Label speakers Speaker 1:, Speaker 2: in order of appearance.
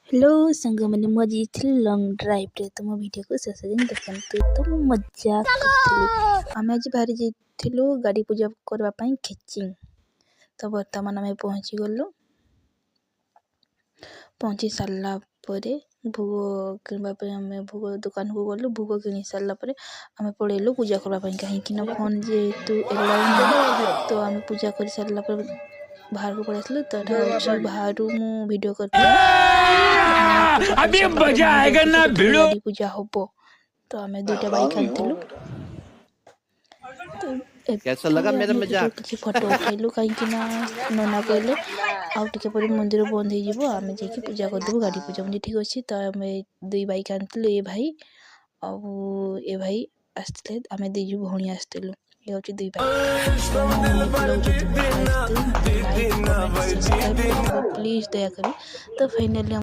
Speaker 1: hello संग मैंने मुझे लंग ड्राइव रे तुम वीडियो को शेष दिन देखते तो मजा करी आम आज बाहरी जाइलु गाड़ी पूजा करने खेचिंग तो बर्तमान आम पहुँची गलु पहुँची सारा भोग किणवाई आम भोग दुकान को गलु भोग कि सारापर आम पड़ेलु पूजा करने कहीं फोन जेहेतु तो आम पूजा कर सारापर बाहर को पड़े आसलु तो बाहर वीडियो कर
Speaker 2: अभी मजा आएगा ना भिड़ो
Speaker 1: गाड़ी पूजा हम तो आम दुईटा बाइक आनी
Speaker 2: कैसा लगा मेरा मजाक
Speaker 1: किसी फोटो उठेलु कहीं नना कहले आउटे पर मंदिर बंद हो आम जा पूजा करदेबू गाड़ी पूजा मुझे ठीक अच्छे तो आम दुई बाइक आनी ए भाई ए भाई आसते आम दीज भौणी आसलु ये हूँ दुई भाई प्लीज दया करी तो फाइनाली